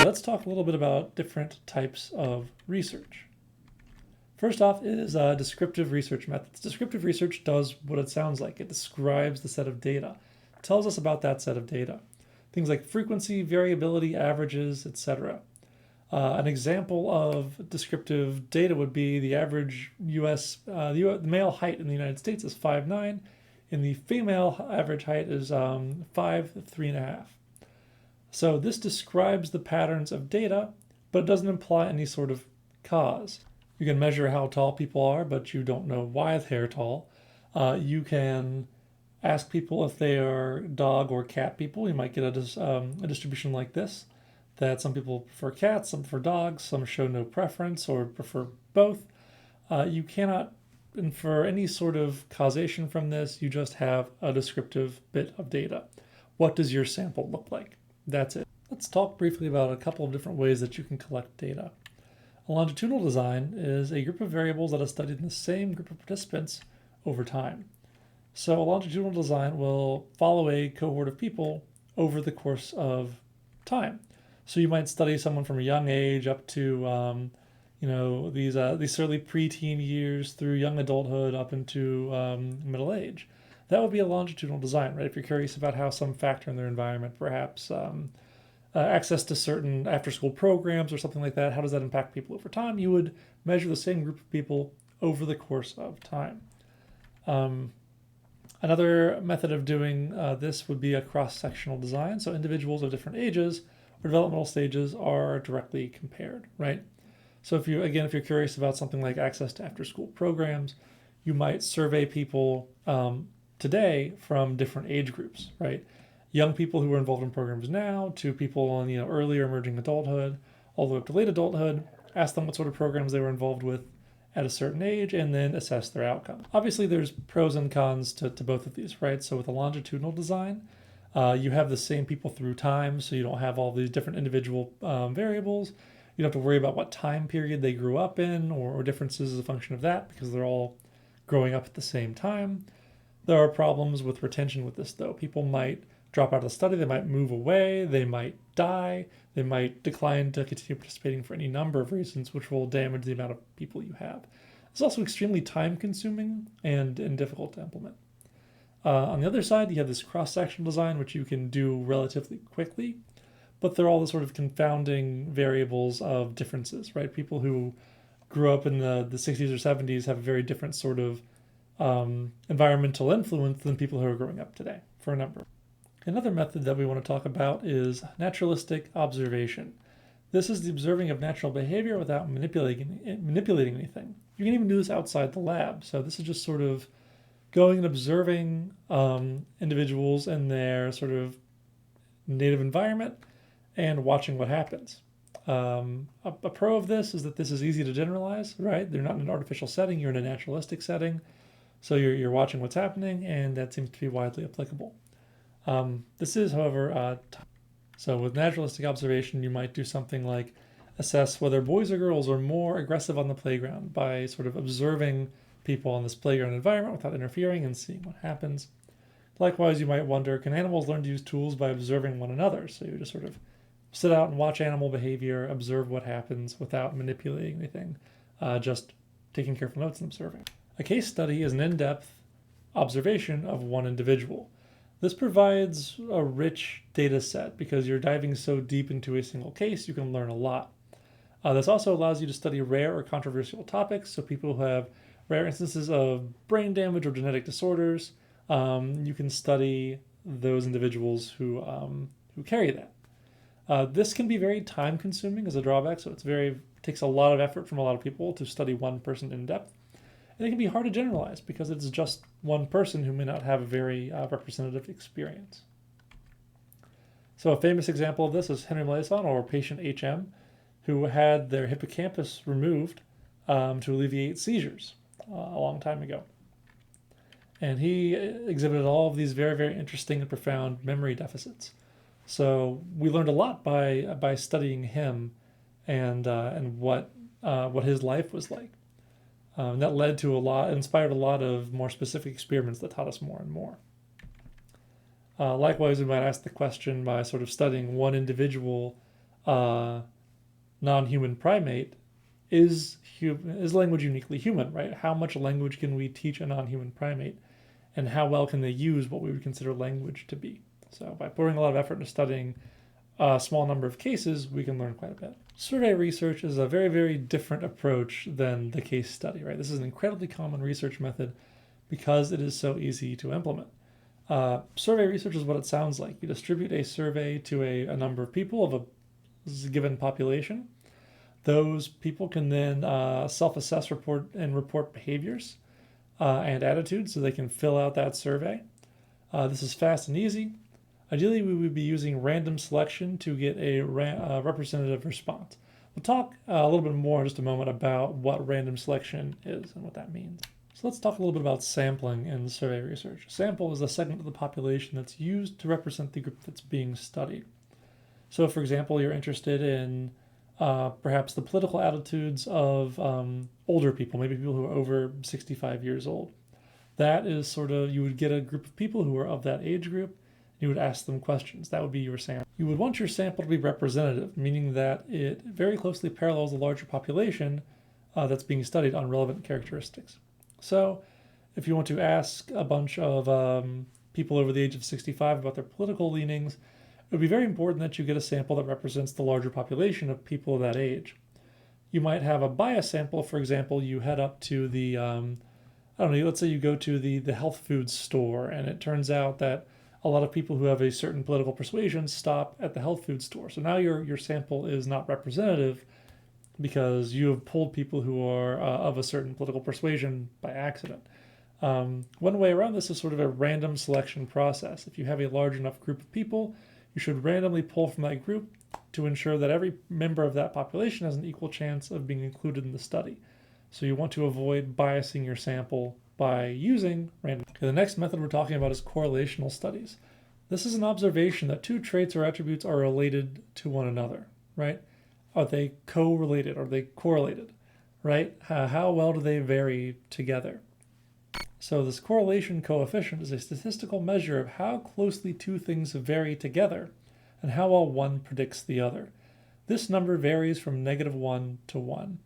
Let's talk a little bit about different types of research. First off is descriptive research methods. Descriptive research does what it sounds like. It describes the set of data. It tells us about that set of data. Things like frequency, variability, averages, etc. An example of descriptive data would be the average the male height in the United States is 5'9", and the female average height is 5'3.5". So this describes the patterns of data, but it doesn't imply any sort of cause. You can measure how tall people are, but you don't know why they're tall. You can ask people if they are dog or cat people. You might get a distribution like this, that some people prefer cats, some prefer dogs, some show no preference or prefer both. You cannot infer any sort of causation from this. You just have a descriptive bit of data. What does your sample look like? That's it. Let's talk briefly about a couple of different ways that you can collect data. A longitudinal design is a group of variables that are studied in the same group of participants over time. So a longitudinal design will follow a cohort of people over the course of time. So you might study someone from a young age up to these early preteen years through young adulthood up into middle age. That would be a longitudinal design, right? If you're curious about how some factor in their environment, perhaps access to certain after-school programs or something like that, how does that impact people over time? You would measure the same group of people over the course of time. Another method of doing this would be a cross-sectional design. So individuals of different ages or developmental stages are directly compared, right? So if you're curious about something like access to after-school programs, you might survey people today from different age groups, right? Young people who are involved in programs now to people in earlier emerging adulthood, all the way up to late adulthood, ask them what sort of programs they were involved with at a certain age, and then assess their outcome. Obviously, there's pros and cons to both of these, right? So with a longitudinal design, you have the same people through time, so you don't have all these different individual variables. You don't have to worry about what time period they grew up in or differences as a function of that, because they're all growing up at the same time. There are problems with retention with this, though. People might drop out of the study, they might move away, they might die, they might decline to continue participating for any number of reasons, which will damage the amount of people you have. It's also extremely time-consuming and difficult to implement. On the other side, you have this cross-sectional design, which you can do relatively quickly, but they're all the sort of confounding variables of differences, right? People who grew up in the 60s or 70s have a very different sort of environmental influence than people who are growing up today, for a number. Another method that we want to talk about is naturalistic observation. This is the observing of natural behavior without manipulating anything. You can even do this outside the lab. So this is just sort of going and observing individuals in their sort of native environment and watching what happens. A pro of this is that this is easy to generalize, right? They're not in an artificial setting, you're in a naturalistic setting. So you're watching what's happening, and that seems to be widely applicable. This is, however, so with naturalistic observation, you might do something like assess whether boys or girls are more aggressive on the playground by sort of observing people in this playground environment without interfering and seeing what happens. Likewise, you might wonder, can animals learn to use tools by observing one another? So you just sort of sit out and watch animal behavior, observe what happens without manipulating anything, just taking careful notes and observing. A case study is an in-depth observation of one individual. This provides a rich data set because you're diving so deep into a single case, you can learn a lot. This also allows you to study rare or controversial topics, so people who have rare instances of brain damage or genetic disorders, you can study those individuals who carry that. This can be very time-consuming as a drawback, so it takes a lot of effort from a lot of people to study one person in depth. And it can be hard to generalize because it's just one person who may not have a very representative experience. So a famous example of this is Henry Molaison, or patient HM, who had their hippocampus removed to alleviate seizures a long time ago. And he exhibited all of these very, very interesting and profound memory deficits. So we learned a lot by studying him and what his life was like. That led to inspired a lot of more specific experiments that taught us more and more. Likewise, we might ask the question by sort of studying one individual non-human primate, is language uniquely human, right? How much language can we teach a non-human primate, and how well can they use what we would consider language to be? So by pouring a lot of effort into studying a small number of cases, we can learn quite a bit. Survey research is a very, very different approach than the case study, right? This is an incredibly common research method because it is so easy to implement. Survey research is what it sounds like. You distribute a survey to a number of people of a given population. Those people can then self-assess, report behaviors and attitudes, so they can fill out that survey. This is fast and easy. Ideally, we would be using random selection to get a representative response. We'll talk a little bit more in just a moment about what random selection is and what that means. So let's talk a little bit about sampling in survey research. A sample is a segment of the population that's used to represent the group that's being studied. So, for example, you're interested in perhaps the political attitudes of older people, maybe people who are over 65 years old. That is you would get a group of people who are of that age group. You would ask them questions. That would be your sample. You would want your sample to be representative, meaning that it very closely parallels the larger population that's being studied on relevant characteristics. So if you want to ask a bunch of people over the age of 65 about their political leanings, it would be very important that you get a sample that represents the larger population of people of that age. You might have a bias sample. For example, you head up to the, let's say you go to the health food store, and it turns out that a lot of people who have a certain political persuasion stop at the health food store. So now your sample is not representative because you have pulled people who are of a certain political persuasion by accident. One way around this is sort of a random selection process. If you have a large enough group of people, you should randomly pull from that group to ensure that every member of that population has an equal chance of being included in the study. So you want to avoid biasing your sample by using random. Okay, the next method we're talking about is correlational studies. This is an observation that two traits or attributes are related to one another, right? Are they co-related? Are they correlated, right? How well do they vary together? So this correlation coefficient is a statistical measure of how closely two things vary together and how well one predicts the other. This number varies from -1 to 1.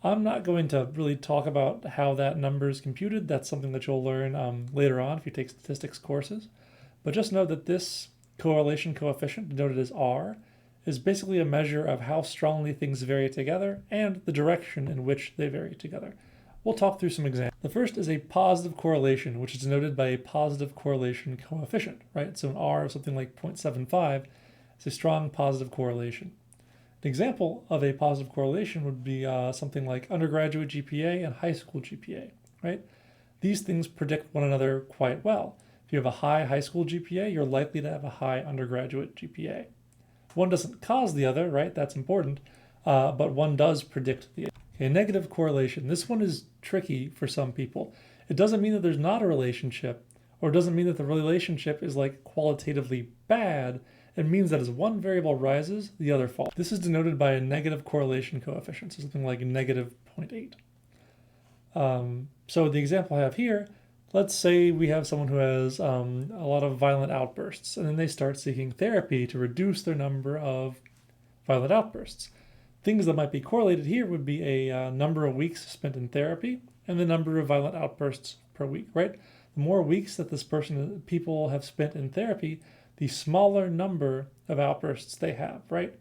I'm not going to really talk about how that number is computed. That's something that you'll learn later on if you take statistics courses. But just know that this correlation coefficient, denoted as R, is basically a measure of how strongly things vary together and the direction in which they vary together. We'll talk through some examples. The first is a positive correlation, which is denoted by a positive correlation coefficient, right? So an R of something like 0.75 is a strong positive correlation. An example of a positive correlation would be something like undergraduate GPA and high school GPA, right? These things predict one another quite well. If you have a high school GPA, you're likely to have a high undergraduate GPA. One doesn't cause the other, right? That's important, but one does predict the other. Okay, negative correlation. This one is tricky for some people. It doesn't mean that there's not a relationship, or it doesn't mean that the relationship is like qualitatively bad. It means that as one variable rises, the other falls. This is denoted by a negative correlation coefficient, so something like -0.8. So the example I have here, let's say we have someone who has a lot of violent outbursts, and then they start seeking therapy to reduce their number of violent outbursts. Things that might be correlated here would be a number of weeks spent in therapy and the number of violent outbursts per week, right? The more weeks that people have spent in therapy, the smaller number of outbursts they have, right?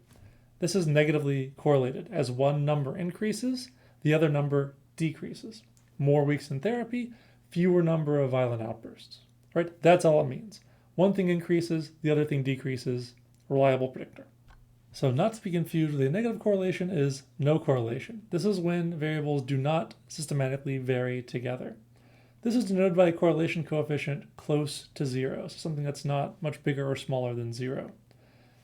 This is negatively correlated. As one number increases, the other number decreases. More weeks in therapy, fewer number of violent outbursts, right? That's all it means. One thing increases, the other thing decreases. Reliable predictor. So not to be confused with a negative correlation is no correlation. This is when variables do not systematically vary together. This is denoted by a correlation coefficient close to 0, so something that's not much bigger or smaller than 0.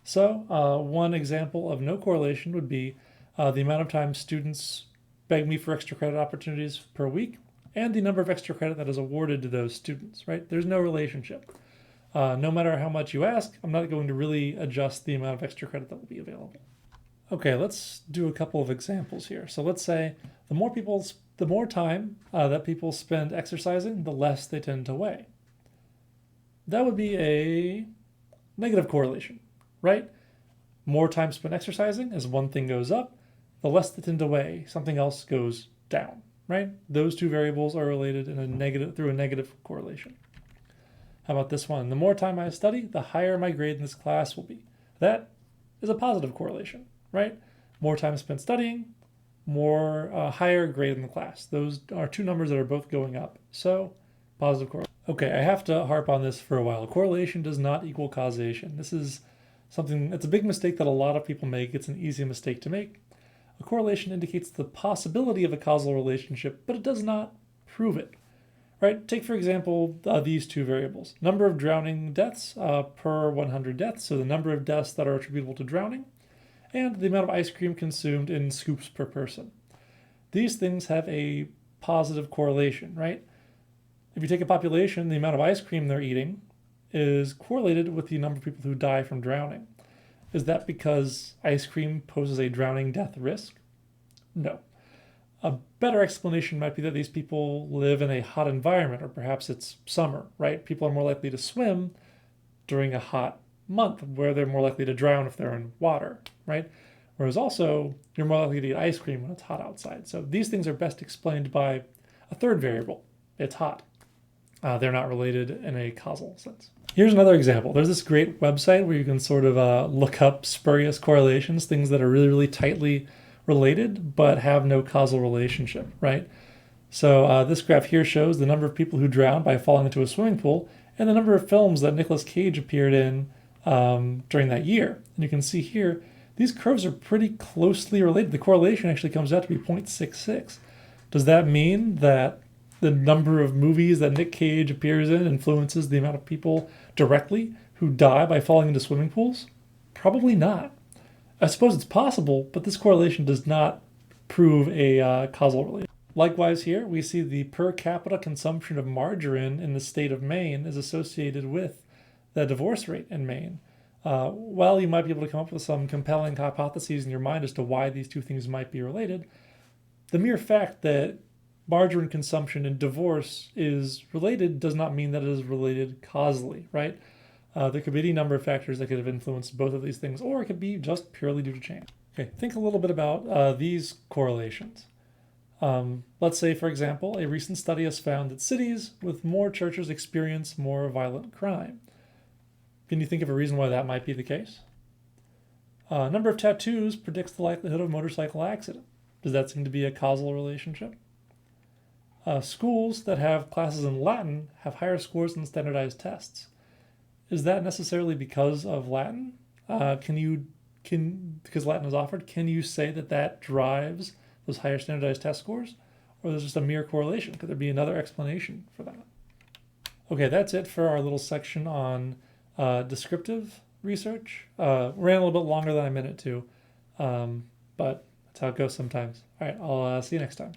So one example of no correlation would be the amount of time students beg me for extra credit opportunities per week and the number of extra credit that is awarded to those students, right? There's no relationship. No matter how much you ask, I'm not going to really adjust the amount of extra credit that will be available. Okay, let's do a couple of examples here. So let's say the more people the more time that people spend exercising, the less they tend to weigh. That would be a negative correlation, right? More time spent exercising as one thing goes up, the less they tend to weigh, something else goes down, right? Those two variables are related in a negative through a negative correlation. How about this one? The more time I study, the higher my grade in this class will be. That is a positive correlation, right? More time spent studying, more higher grade in the class. Those are two numbers that are both going up. So positive correlation. Okay, I have to harp on this for a while. Correlation does not equal causation. This is something, it's a big mistake that a lot of people make. It's an easy mistake to make. A correlation indicates the possibility of a causal relationship, but it does not prove it. Right? Take, for example, these two variables. Number of drowning deaths per 100 deaths, so the number of deaths that are attributable to drowning, and the amount of ice cream consumed in scoops per person. These things have a positive correlation, right? If you take a population, the amount of ice cream they're eating is correlated with the number of people who die from drowning. Is that because ice cream poses a drowning death risk? No. A better explanation might be that these people live in a hot environment, or perhaps it's summer, right? People are more likely to swim during a hot month, where they're more likely to drown if they're in water, right? Whereas also, you're more likely to eat ice cream when it's hot outside. So these things are best explained by a third variable. It's hot. They're not related in a causal sense. Here's another example. There's this great website where you can sort of look up spurious correlations, things that are really, really tightly related but have no causal relationship, right? So this graph here shows the number of people who drowned by falling into a swimming pool and the number of films that Nicolas Cage appeared in during that year. And you can see here, these curves are pretty closely related. The correlation actually comes out to be 0.66. Does that mean that the number of movies that Nick Cage appears in influences the amount of people directly who die by falling into swimming pools? Probably not. I suppose it's possible, but this correlation does not prove a causal relation. Likewise here, we see the per capita consumption of margarine in the state of Maine is associated with the divorce rate in Maine. While you might be able to come up with some compelling hypotheses in your mind as to why these two things might be related, the mere fact that margarine consumption and divorce is related does not mean that it is related causally, right? There could be any number of factors that could have influenced both of these things, or it could be just purely due to chance. Okay, think a little bit about these correlations. Let's say, for example, a recent study has found that cities with more churches experience more violent crime. Can you think of a reason why that might be the case? Number of tattoos predicts the likelihood of a motorcycle accident. Does that seem to be a causal relationship? Schools that have classes in Latin have higher scores than standardized tests. Is that necessarily because of Latin? Because Latin is offered, can you say that that drives those higher standardized test scores? Or there's just a mere correlation? Could there be another explanation for that? Okay, that's it for our little section on descriptive research. Ran a little bit longer than I meant it to, but that's how it goes sometimes. All right, I'll see you next time.